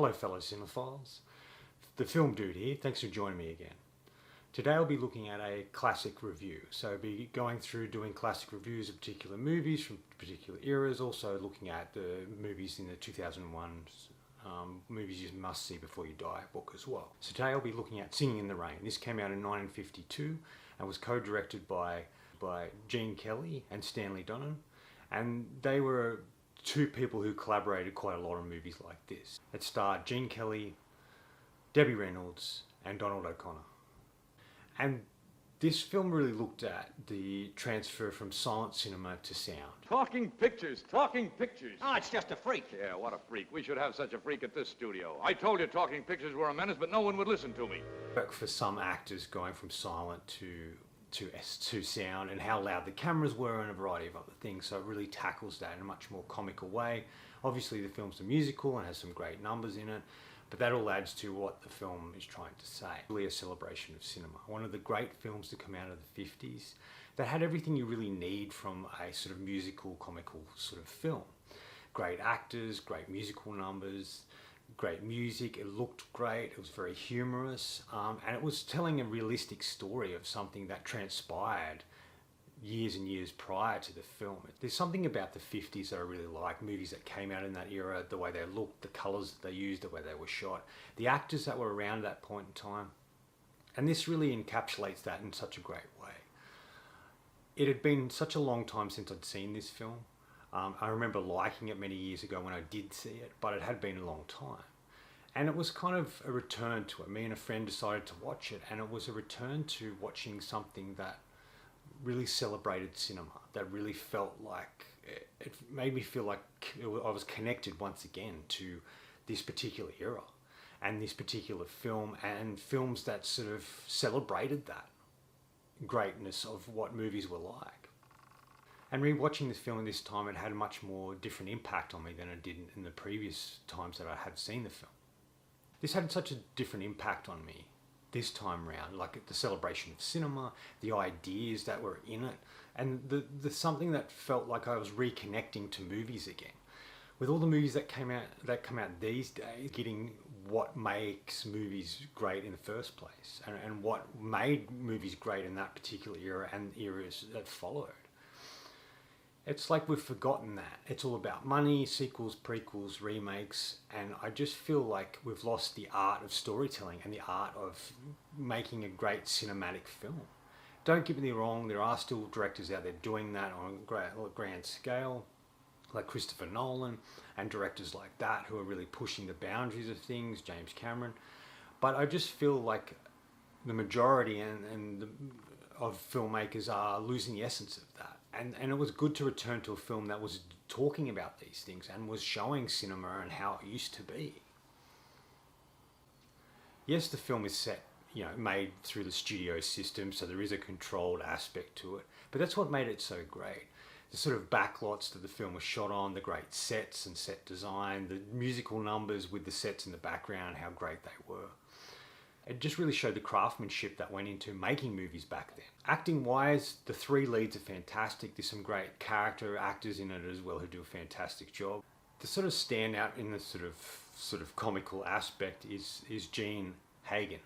Hello fellow cinephiles, the Film Dude here, thanks for joining me again. Today I'll be looking at a classic review, so I'll be going through doing classic reviews of particular movies from particular eras, also looking at the movies in the 2001 movies you must see before you die book as well. So today I'll be looking at Singing in the Rain. This came out in 1952 and was co-directed by Gene Kelly and Stanley Donen, and they were two people who collaborated quite a lot on movies like this. It starred Gene Kelly, Debbie Reynolds and Donald O'Connor. And this film really looked at the transfer from silent cinema to sound. Talking pictures, talking pictures. Oh, it's just a freak. Yeah, what a freak. We should have such a freak at this studio. I told you talking pictures were a menace, but no one would listen to me. For some actors going from silent to sound, and how loud the cameras were and a variety of other things, so it really tackles that in a much more comical way. Obviously the film's a musical and has some great numbers in it, but that all adds to what the film is trying to say. Really a celebration of cinema. One of the great films to come out of the 50s that had everything you really need from a sort of musical, comical sort of film. Great actors, great musical numbers, great music, it looked great, it was very humorous, and it was telling a realistic story of something that transpired years and years prior to the film. There's something about the 50s that I really like, movies that came out in that era, the way they looked, the colours that they used, the way they were shot, the actors that were around at that point in time, and this really encapsulates that in such a great way. It had been such a long time since I'd seen this film. I remember liking it many years ago when I did see it, but it had been a long time. And it was kind of a return to it. Me and a friend decided to watch it, and it was a return to watching something that really celebrated cinema, that really felt like, it made me feel like I was connected once again to this particular era and this particular film, and films that sort of celebrated that greatness of what movies were like. And rewatching this film this time, it had a much more different impact on me than it did in the previous times that I had seen the film. This had such a different impact on me this time round, like the celebration of cinema, the ideas that were in it, and the something that felt like I was reconnecting to movies again. With all the movies that come out these days, getting what makes movies great in the first place, and what made movies great in that particular era and eras that followed. It's like we've forgotten that. It's all about money, sequels, prequels, remakes, and I just feel like we've lost the art of storytelling and the art of making a great cinematic film. Don't get me wrong, there are still directors out there doing that on a grand scale, like Christopher Nolan and directors like that who are really pushing the boundaries of things, James Cameron. But I just feel like the majority of filmmakers are losing the essence of that. And it was good to return to a film that was talking about these things and was showing cinema and how it used to be. Yes, the film is set, made through the studio system, so there is a controlled aspect to it, but that's what made it so great. The sort of backlots that the film was shot on, the great sets and set design, the musical numbers with the sets in the background, how great they were. It just really showed the craftsmanship that went into making movies back then. Acting wise, the three leads are fantastic. There's some great character actors in it as well who do a fantastic job. The sort of standout in the sort of comical aspect is Jean Hagen,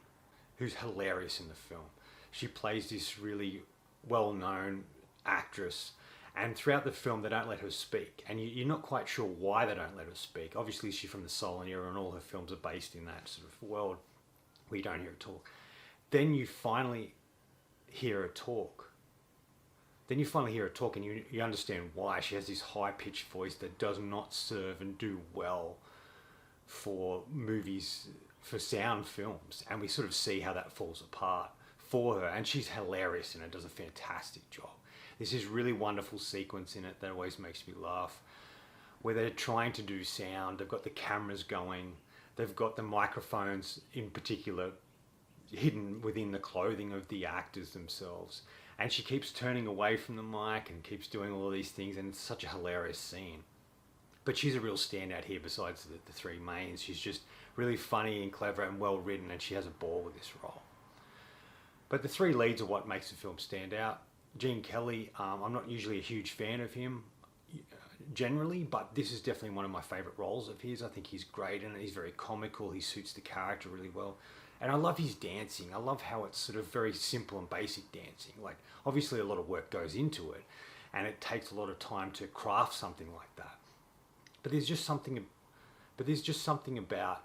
who's hilarious in the film. She plays this really well-known actress, and throughout the film they don't let her speak, and you're not quite sure why they don't let her speak. Obviously she's from the silent era and all her films are based in that sort of world. We don't hear her talk. Then you finally hear her talk. And you understand why. She has this high-pitched voice that does not serve and do well for movies, for sound films. And we sort of see how that falls apart for her. And she's hilarious in it, does a fantastic job. There's this really wonderful sequence in it that always makes me laugh, where they're trying to do sound. They've got the cameras going. They've got the microphones in particular hidden within the clothing of the actors themselves. And she keeps turning away from the mic and keeps doing all of these things, and it's such a hilarious scene. But she's a real standout here besides the three mains. She's just really funny and clever and well written, and she has a ball with this role. But the three leads are what makes the film stand out. Gene Kelly, I'm not usually a huge fan of him. generally, but this is definitely one of my favourite roles of his. I think he's great and he's very comical. He suits the character really well. And I love his dancing. I love how it's sort of very simple and basic dancing. Like, obviously a lot of work goes into it and it takes a lot of time to craft something like that. But there's just something about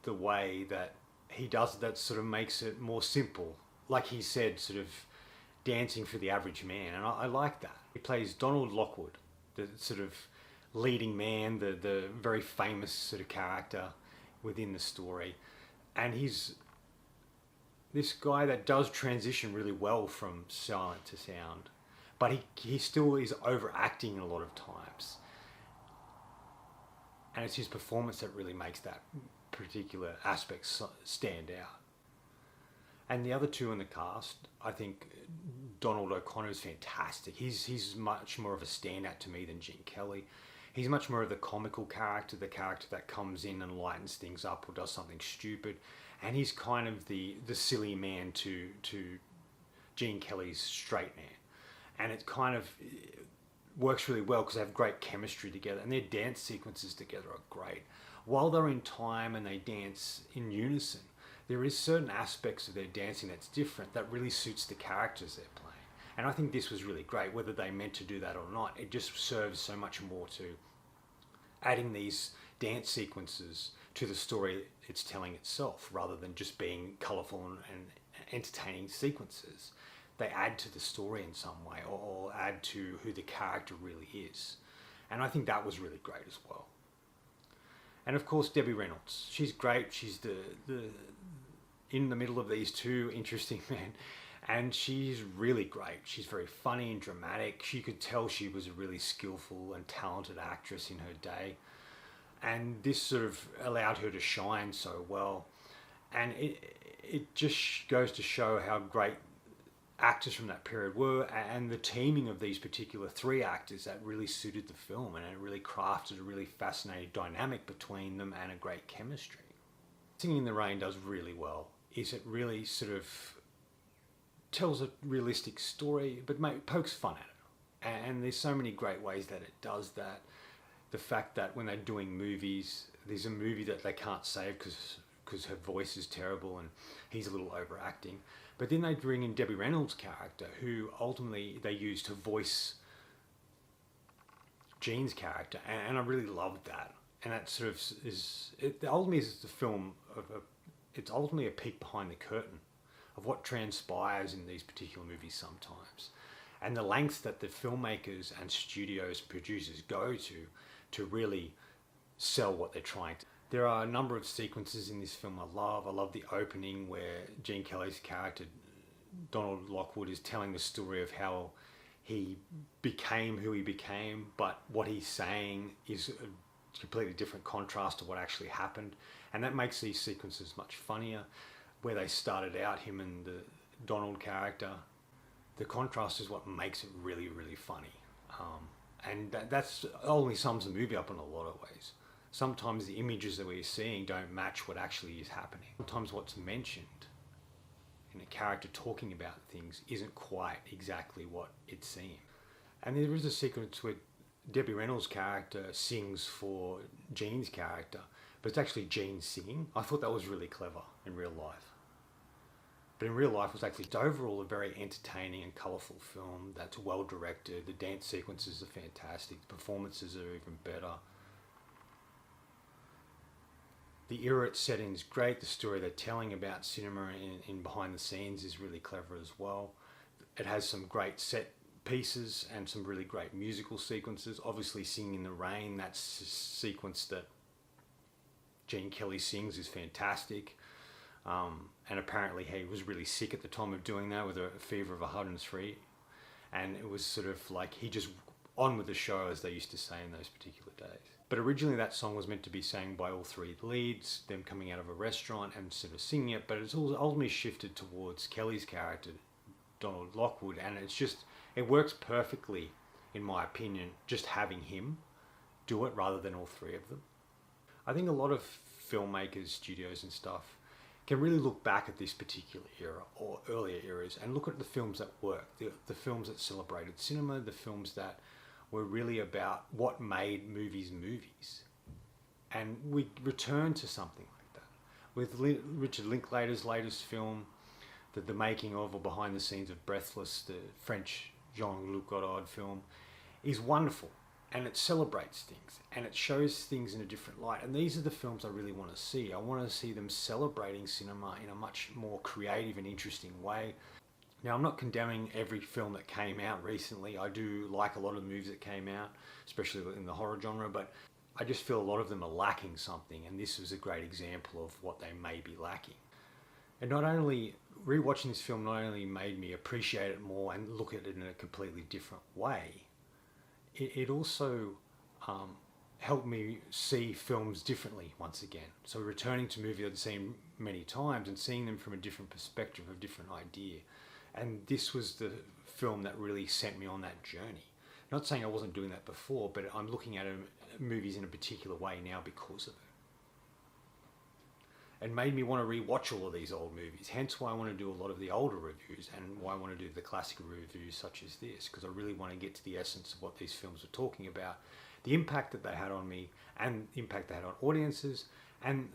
the way that he does it that sort of makes it more simple. Like he said, sort of dancing for the average man, and I like that. He plays Donald Lockwood, the sort of leading man, the very famous sort of character within the story. And he's this guy that does transition really well from silent to sound, but he still is overacting a lot of times. And it's his performance that really makes that particular aspect stand out. And the other two in the cast, I think Donald O'Connor is fantastic. He's much more of a standout to me than Gene Kelly. He's much more of the comical character, the character that comes in and lightens things up or does something stupid. And he's kind of the silly man to Gene Kelly's straight man. And it kind of works really well because they have great chemistry together, and their dance sequences together are great. While they're in time and they dance in unison, there is certain aspects of their dancing that's different that really suits the characters they're playing. And I think this was really great, whether they meant to do that or not. It just serves so much more to adding these dance sequences to the story it's telling itself, rather than just being colourful and entertaining sequences. They add to the story in some way, or add to who the character really is. And I think that was really great as well. And of course, Debbie Reynolds. She's great. She's the in the middle of these two interesting men. And she's really great. She's very funny and dramatic. She could tell she was a really skillful and talented actress in her day. And this sort of allowed her to shine so well. And it just goes to show how great actors from that period were, and the teaming of these particular three actors that really suited the film, and it really crafted a really fascinating dynamic between them and a great chemistry. Singing in the Rain does really well. It really sort of tells a realistic story, but pokes fun at it. And there's so many great ways that it does that. The fact that when they're doing movies, there's a movie that they can't save because her voice is terrible and he's a little overacting. But then they bring in Debbie Reynolds' character, who ultimately they use to voice Gene's character, and I really loved that. And that sort of ultimately is the film it's ultimately a peek behind the curtain of what transpires in these particular movies sometimes, and the lengths that the filmmakers and studios and producers go to really sell what they're trying to. There are a number of sequences in this film I love. I love the opening where Gene Kelly's character, Donald Lockwood, is telling the story of how he became who he became, but what he's saying is a completely different contrast to what actually happened. And that makes these sequences much funnier. Where they started out, him and the Donald character, the contrast is what makes it really, really funny. And that's only sums the movie up in a lot of ways. Sometimes the images that we're seeing don't match what actually is happening. Sometimes what's mentioned in a character talking about things isn't quite exactly what it seems. And there is a sequence where Debbie Reynolds' character sings for Gene's character, but it's actually Gene singing. I thought that was really clever in real life. But in real life, it was actually overall a very entertaining and colourful film that's well directed. The dance sequences are fantastic. The performances are even better. The era it's set in is great. The story they're telling about cinema in behind the scenes is really clever as well. It has some great set pieces and some really great musical sequences. Obviously, Singing in the Rain, that sequence that Gene Kelly sings is fantastic. And apparently he was really sick at the time of doing that with a fever of 103. And it was sort of like he just on with the show, as they used to say in those particular days. But originally that song was meant to be sang by all three leads, them coming out of a restaurant and sort of singing it, but it's ultimately shifted towards Kelly's character, Donald Lockwood, and it works perfectly, in my opinion, just having him do it rather than all three of them. I think a lot of filmmakers, studios and stuff can really look back at this particular era or earlier eras and look at the films that worked, the films that celebrated cinema, the films that were really about what made movies movies. And we return to something like that. With Richard Linklater's latest film, the making of or behind the scenes of Breathless, the French Jean-Luc Godard film, is wonderful. And it celebrates things and it shows things in a different light. And these are the films I really want to see. I want to see them celebrating cinema in a much more creative and interesting way. Now, I'm not condemning every film that came out recently. I do like a lot of the movies that came out, especially in the horror genre, but I just feel a lot of them are lacking something, and this was a great example of what they may be lacking. And not only, rewatching this film not only made me appreciate it more and look at it in a completely different way, it also helped me see films differently once again. So returning to movies I'd seen many times and seeing them from a different perspective, a different idea. And this was the film that really sent me on that journey. Not saying I wasn't doing that before, but I'm looking at movies in a particular way now because of it. And made me want to rewatch all of these old movies. Hence why I want to do a lot of the older reviews and why I want to do the classical reviews such as this, because I really want to get to the essence of what these films are talking about, the impact that they had on me and the impact they had on audiences and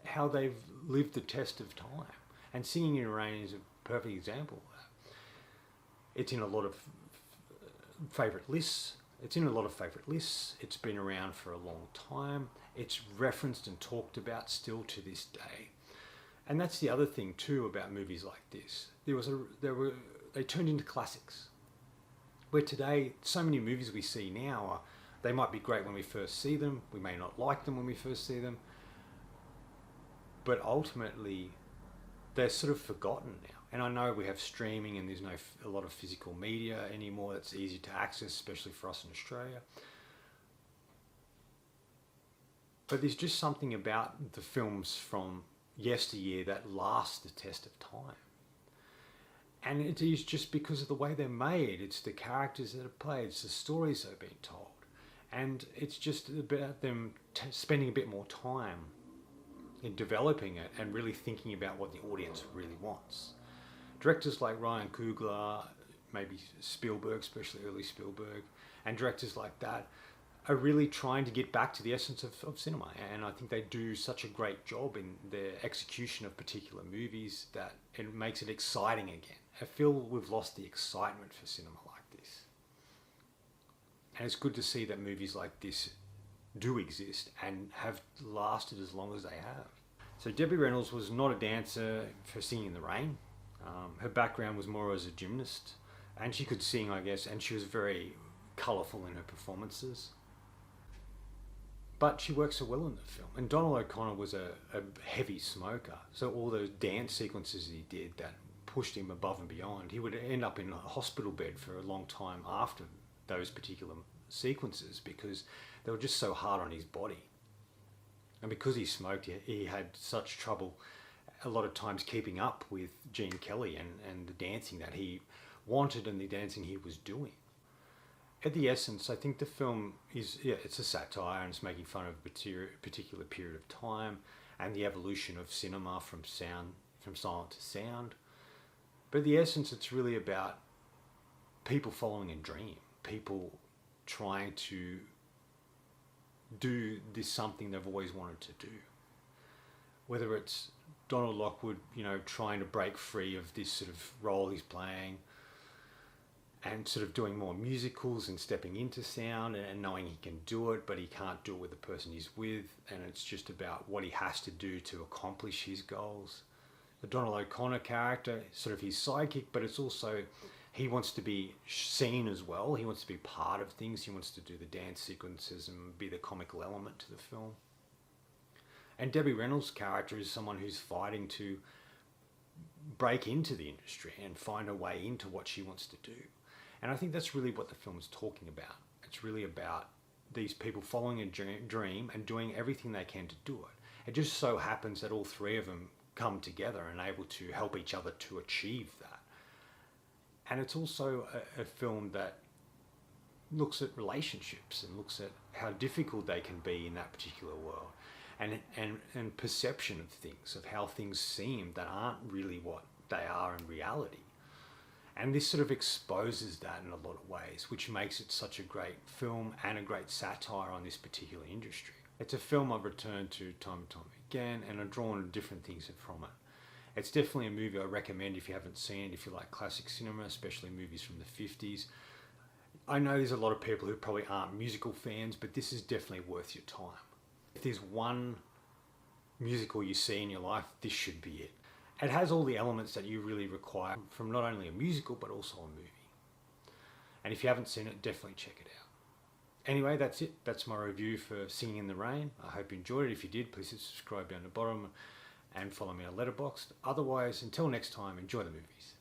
how they've lived the test of time. And Singing in the Rain is a perfect example of that. It's in a lot of favourite lists. It's in a lot of favourite lists. It's been around for a long time. It's referenced and talked about still to this day. And that's the other thing too about movies like this. They turned into classics. Where today, so many movies we see now, they might be great when we first see them. We may not like them when we first see them. But ultimately, they're sort of forgotten now. And I know we have streaming and there's a lot of physical media anymore that's easy to access, especially for us in Australia. But there's just something about the films from yesteryear that last the test of time. And it is just because of the way they're made. It's the characters that are played. It's the stories that are being told. And it's just about them spending a bit more time in developing it and really thinking about what the audience really wants. Directors like Ryan Coogler, maybe Spielberg, especially early Spielberg, and directors like that are really trying to get back to the essence of cinema. And I think they do such a great job in their execution of particular movies that it makes it exciting again. I feel we've lost the excitement for cinema like this. And it's good to see that movies like this do exist and have lasted as long as they have. So Debbie Reynolds was not a dancer for Singing in the Rain. Her background was more as a gymnast, and she could sing, I guess, and she was very colourful in her performances. But she worked so well in the film. And Donald O'Connor was a heavy smoker, so all those dance sequences he did that pushed him above and beyond, he would end up in a hospital bed for a long time after those particular sequences because they were just so hard on his body. And because he smoked, he had such trouble a lot of times keeping up with Gene Kelly and the dancing that he wanted and the dancing he was doing. At the essence, I think the film is, it's a satire and it's making fun of a particular period of time and the evolution of cinema from silent to sound. But at the essence, it's really about people following a dream, people trying to do this something they've always wanted to do. Whether it's Donald Lockwood, trying to break free of this sort of role he's playing and sort of doing more musicals and stepping into sound and knowing he can do it, but he can't do it with the person he's with, and it's just about what he has to do to accomplish his goals. The Donald O'Connor character, sort of his sidekick, but it's also, he wants to be seen as well. He wants to be part of things. He wants to do the dance sequences and be the comical element to the film. And Debbie Reynolds' character is someone who's fighting to break into the industry and find a way into what she wants to do. And I think that's really what the film's talking about. It's really about these people following a dream and doing everything they can to do it. It just so happens that all three of them come together and able to help each other to achieve that. And it's also a film that looks at relationships and looks at how difficult they can be in that particular world. And perception of things, of how things seem that aren't really what they are in reality. And this sort of exposes that in a lot of ways, which makes it such a great film and a great satire on this particular industry. It's a film I've returned to time and time again, and I've drawn different things from it. It's definitely a movie I recommend if you haven't seen it, if you like classic cinema, especially movies from the 50s. I know there's a lot of people who probably aren't musical fans, but this is definitely worth your time. If there's one musical you see in your life, this should be it. It has all the elements that you really require from not only a musical, but also a movie. And if you haven't seen it, definitely check it out. Anyway, that's it. That's my review for Singing in the Rain. I hope you enjoyed it. If you did, please subscribe down the bottom and follow me on Letterboxd. Otherwise, until next time, enjoy the movies.